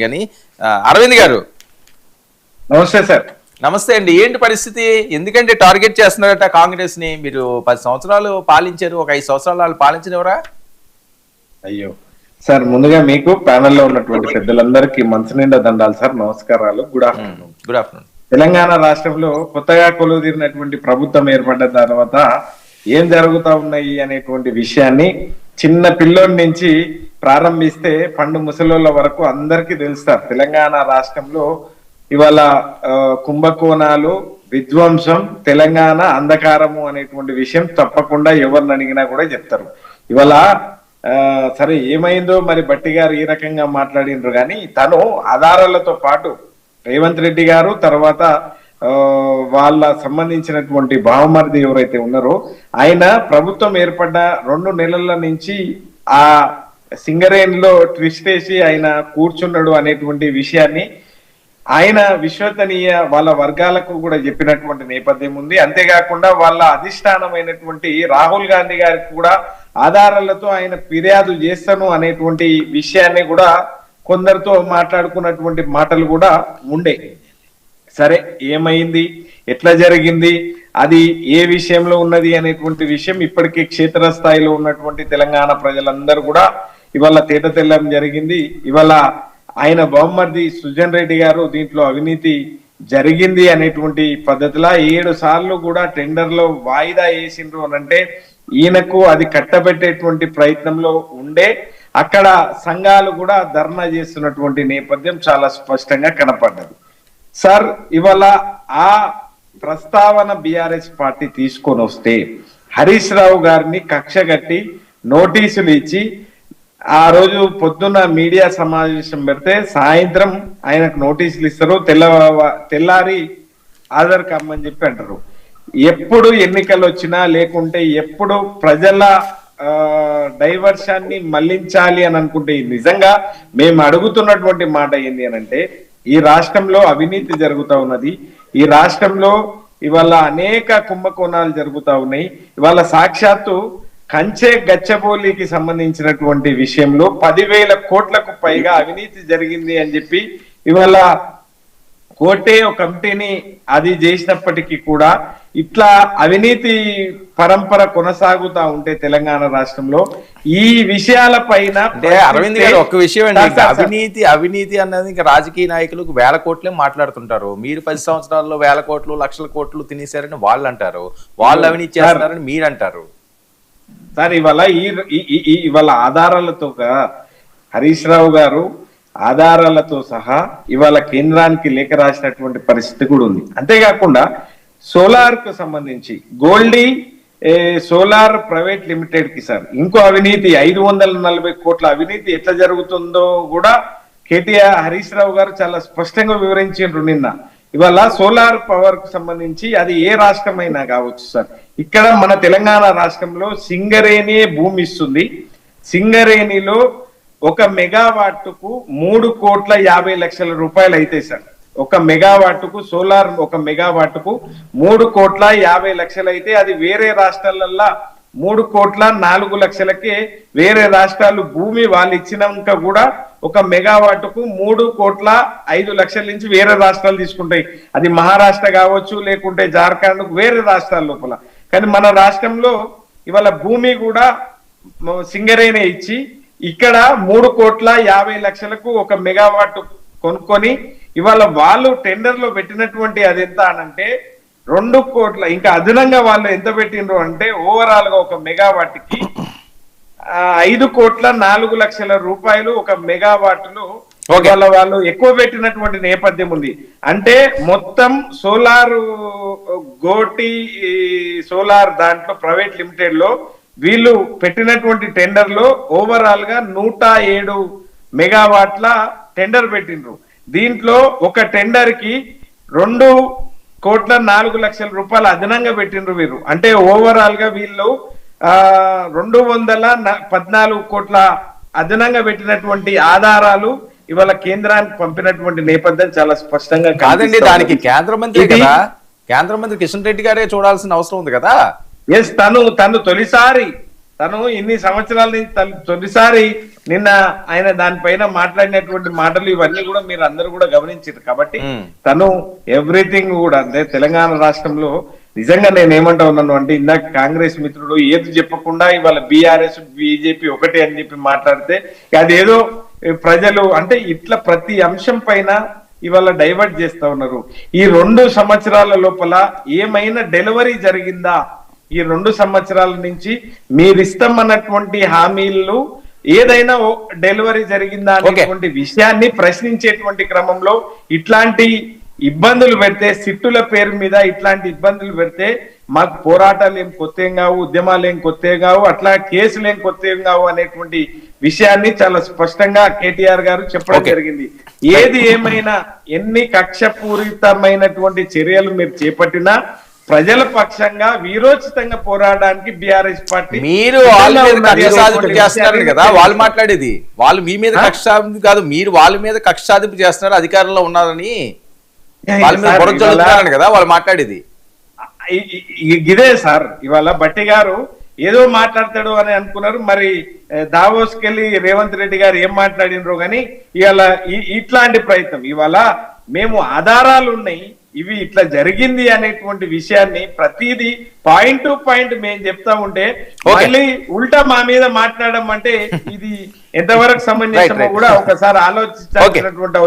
కానీ అరవింద్ గారు నమస్తే సార్. నమస్తే అండి. ఏంటి పరిస్థితి? ఎందుకంటే టార్గెట్ చేస్తున్నారట కాంగ్రెస్ ని. మీరు 10 సంవత్సరాలు పాలించారు, ఒక 5 సంవత్సరాలు వాళ్ళు పాలించినవరా? అయ్యో సార్, ముందుగా మీకు ప్యానెల్లో ఉన్నటువంటి పెద్దలందరికీ మనసు నిండా దండాలు సార్. నమస్కారాలు. Good afternoon. Good afternoon. Telangana రాష్ట్రంలో కొత్తగా కొలువుదీరినటువంటి ప్రభుత్వం ఏర్పడ్డ తర్వాత ఏం జరుగుతా ఉన్నాయి అనేటువంటి విషయాన్ని చిన్న పిల్లోడి నుంచి ప్రారంభిస్తే పండు ముసలోళ్ళ వరకు అందరికీ తెలుస్తారు. తెలంగాణ రాష్ట్రంలో ఇవాళ కుంభకోణాలు, విధ్వంసం, తెలంగాణ అంధకారము అనేటువంటి విషయం తప్పకుండా ఎవరిని అడిగినా కూడా చెప్తారు. ఇవాళ సరే ఏమైందో మరి బట్టి గారు ఈ రకంగా మాట్లాడినరు, కానీ తను ఆధారాలతో పాటు రేవంత్ రెడ్డి గారు తర్వాత వాళ్ళ సంబంధించినటువంటి బావమరిది ఎవరైతే ఉన్నారో ఆయన ప్రభుత్వం ఏర్పడ్డ 2 నెలల నుంచి ఆ సింగరేణిలో ట్విస్ట్ వేసి ఆయన కూర్చున్నాడు అనేటువంటి విషయాన్ని ఆయన విశ్వసనీయ వాళ్ళ వర్గాలకు కూడా చెప్పినటువంటి నేపథ్యం ఉంది. అంతేకాకుండా వాళ్ళ అధిష్టానమైనటువంటి రాహుల్ గాంధీ గారికి కూడా ఆధారాలతో ఆయన ఫిర్యాదు చేస్తాను అనేటువంటి విషయాన్ని కూడా కొందరితో మాట్లాడుకున్నటువంటి మాటలు కూడా ఉండే. సరే ఏమైంది, ఎట్లా జరిగింది, అది ఏ విషయంలో ఉన్నది అనేటువంటి విషయం ఇప్పటికే క్షేత్రస్థాయిలో ఉన్నటువంటి తెలంగాణ ప్రజలందరూ కూడా ఇవాళ తేట తెల్లం జరిగింది. ఇవాళ ఆయన బావమరిది సుజన్ రెడ్డి గారు దీంట్లో అవినీతి జరిగింది అనేటువంటి పద్ధతిలో 7 సార్లు కూడా టెండర్లో వాయిదా వేసిండ్రు అనంటే ఈయనకు అది కట్టబెట్టేటువంటి ప్రయత్నంలో ఉండే అక్కడ సంఘాలు కూడా ధర్నా చేస్తున్నటువంటి నేపథ్యం చాలా స్పష్టంగా కనపడ్డది. సార్ ఇవాళ ఆ ప్రస్తావన బీఆర్ఎస్ పార్టీ తీసుకొని వస్తే హరీష్ రావు గారిని కక్షగట్టి నోటీసులు ఇచ్చి ఆ రోజు పొద్దున్న మీడియా సమావేశం పెడితే సాయంత్రం ఆయనకు నోటీసులు ఇస్తారు, తెల్లారి ఆధార్ కమ్మని చెప్పి అంటారు. ఎప్పుడు ఎన్నికలు వచ్చినా లేకుంటే ఎప్పుడు ప్రజల డైవర్షన్ని మళ్లించాలి అని అనుకుంటే నిజంగా మేము అడుగుతున్నటువంటి మాట ఏంది అని అంటే ఈ రాష్ట్రంలో అవినీతి జరుగుతా ఉన్నది. ఈ రాష్ట్రంలో ఇవాళ అనేక కుంభకోణాలు జరుగుతా ఉన్నాయి. ఇవాళ సాక్షాత్తు కంచె గచ్చబోలికి సంబంధించినటువంటి విషయంలో 10,000 కోట్లకు పైగా అవినీతి జరిగింది అని చెప్పి ఇవాళ కోర్టే ఒక కమిటీని అది చేసినప్పటికీ కూడా ఇట్లా అవినీతి పరంపర కొనసాగుతా ఉంటే తెలంగాణ రాష్ట్రంలో ఈ విషయాల పైన అరవింద్ గారు ఒక్క విషయం అండి, అవినీతి అన్నది ఇంకా రాజకీయ నాయకులకు 1000 కోట్లే మాట్లాడుతుంటారు. మీరు 10 సంవత్సరాల్లో 1000 కోట్లు 1,00,000 కోట్లు తినేశారని వాళ్ళు అంటారు, వాళ్ళు అవినీతి చేస్తున్నారని మీరు అంటారు. సార్ ఇవాళ ఆధారాలతో హరీష్ రావు గారు ఆధారాలతో సహా ఇవాళ కేంద్రానికి లేఖ రాసినటువంటి పరిస్థితి కూడా ఉంది. అంతేకాకుండా సోలార్ కు సంబంధించి గోల్డీ సోలార్ ప్రైవేట్ లిమిటెడ్ కి సార్ ఇంకో అవినీతి 540 కోట్ల అవినీతి ఎట్లా జరుగుతుందో కూడా కేటీఆర్ హరీష్ రావు గారు చాలా స్పష్టంగా వివరించారు నిన్న. ఇవాళ సోలార్ పవర్ కు సంబంధించి అది ఏ రాష్ట్రమైనా కావచ్చు సార్, ఇక్కడ మన తెలంగాణ రాష్ట్రంలో సింగరేణి భూమి ఇస్తుంది. సింగరేణిలో 1 మెగావాట్కు 3,50,00,000 రూపాయలు అయితే సార్, 1 మెగావాట్కు సోలార్ 1 మెగావాట్కు 3,50,00,000 అయితే అది వేరే రాష్ట్రాలల్లో 3,04,00,000కే వేరే రాష్ట్రాలు భూమి వాళ్ళు ఇచ్చినాక కూడా 1 మెగావాట్కు 3,05,00,000 నుంచి వేరే రాష్ట్రాలు తీసుకుంటాయి. అది మహారాష్ట్ర కావచ్చు లేకుంటే జార్ఖండ్ వేరే రాష్ట్రాల లోపల. కానీ మన రాష్ట్రంలో ఇవాళ భూమి కూడా సింగరేణి ఇచ్చి ఇక్కడ 3,50,00,000కు 1 మెగావాట్ కొనుక్కొని ఇవాళ వాళ్ళు టెండర్ లో పెట్టినటువంటి అది ఎంత అనంటే 2 కోట్ల ఇంకా అదనంగా వాళ్ళు ఎంత పెట్టినరు అంటే ఓవరాల్ గా 1 మెగావాట్ కి 5,04,00,000 రూపాయలు 1 మెగావాట్లు వాళ్ళు ఎక్కువ పెట్టినటువంటి నేపథ్యం ఉంది. అంటే మొత్తం సోలార్ గోటి సోలార్ దాంట్లో ప్రైవేట్ లిమిటెడ్ లో వీళ్ళు పెట్టినటువంటి టెండర్ లో ఓవరాల్ గా 107 మెగావాట్ల టెండర్ పెట్టినరు. దీంట్లో ఒక టెండర్ కి 2,04,00,000 రూపాయలు అదనంగా పెట్టినరు వీరు. అంటే ఓవరాల్ గా వీళ్ళు 214 కోట్ల అదనంగా పెట్టినటువంటి ఆధారాలు ఇవాళ కేంద్రానికి పంపినటువంటి నేపథ్యం చాలా స్పష్టంగా కాదండి. దానికి కేంద్ర మంత్రి కదా, కేంద్ర మంత్రి కిషన్ రెడ్డి గారే చూడాల్సిన అవసరం ఉంది కదా. ఎస్, తను తొలిసారి ఇన్ని సంవత్సరాల నుంచి తొలిసారి నిన్న ఆయన దానిపైన మాట్లాడినటువంటి మాటలు ఇవన్నీ కూడా మీరు అందరూ కూడా గమనించారు కాబట్టి తను ఎవ్రీథింగ్ కూడా అంటే తెలంగాణ రాష్ట్రంలో నిజంగా నేను ఏమంటా ఉన్నాను అంటే ఇందాక కాంగ్రెస్ మిత్రుడు ఏది చెప్పకుండా ఇవాళ బీఆర్ఎస్ బీజేపీ ఒకటే అని చెప్పి మాట్లాడితే అదేదో ప్రజలు అంటే ఇట్లా ప్రతి అంశం పైన ఇవాళ డైవర్ట్ చేస్తా ఉన్నారు. ఈ 2 సంవత్సరాల లోపల ఏమైనా డెలివరీ జరిగిందా? ఈ 2 సంవత్సరాల నుంచి మీరిస్తాం అన్నటువంటి హామీలు ఏదైనా డెలివరీ జరిగిందా అనేటువంటి విషయాన్ని ప్రశ్నించేటువంటి క్రమంలో ఇట్లాంటి ఇబ్బందులు పెడితే, సిట్టుల పేరు మీద ఇట్లాంటి ఇబ్బందులు పెడితే మాకు పోరాటాలు ఏం కొత్త ఏం కావు, ఉద్యమాలు ఏం కొత్త ఏం కావు, అట్లా కేసులు ఏం కొత్త ఏం కావు అనేటువంటి విషయాన్ని చాలా స్పష్టంగా కేటీఆర్ గారు చెప్పడం జరిగింది. ఏది ఏమైనా ఎన్ని కక్షపూరితమైనటువంటి చర్యలు మీరు చేపట్టినా ప్రజల పక్షంగా వీరోచితంగా పోరాడడానికి బీఆర్ఎస్ పార్టీ మీరు వాళ్ళ మీద కక్ష సాధింపు చేస్తున్నారు కదా, వాళ్ళు మాట్లాడేది వాళ్ళు మీ మీద కక్ష సాధింపు కాదు, మీరు వాళ్ళ మీద కక్ష సాధింపు చేస్తున్నారు అధికారంలో ఉన్నారని వాళ్ళ మీద బురద జల్లుతున్నారని కదా వాళ్ళు మాట్లాడేది. ఇదే సార్ ఇవాళ బట్టి గారు ఏదో మాట్లాడతాడు అని అనుకున్నారు, మరి దావోస్కి వెళ్ళి రేవంత్ రెడ్డి గారు ఏం మాట్లాడినరో కానీ ఇవాళ ఇట్లాంటి ప్రయత్నం ఇవాళ మేము ఆధారాలు ఉన్నాయి ఇవి ఇట్లా జరిగింది అనేటువంటి విషయాన్ని ప్రతిదీ పాయింట్ టు పాయింట్ మేము చెప్తా ఉంటే మళ్ళీ ఉల్టా మా మీద మాట్లాడడం అంటే ఇది ఎంతవరకు సమంజసమో కూడా ఒకసారి ఆలోచించాల్సినటువంటి